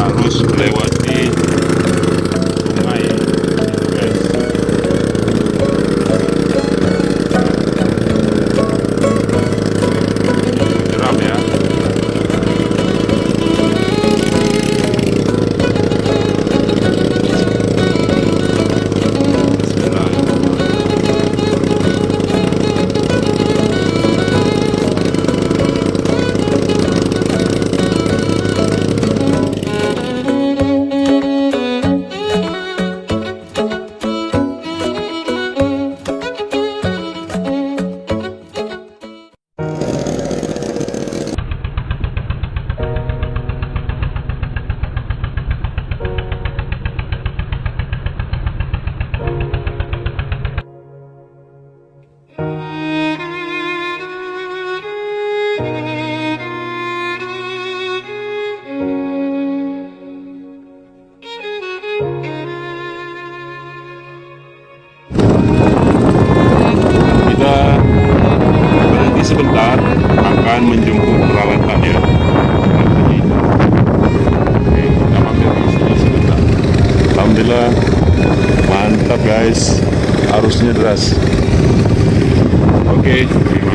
harus melewati sungai guys. Jeram ya. Sebentar akan menjemput peralatannya. Oke, kita mampir di sini sebentar. Alhamdulillah, mantap guys, arusnya deras. Oke, terima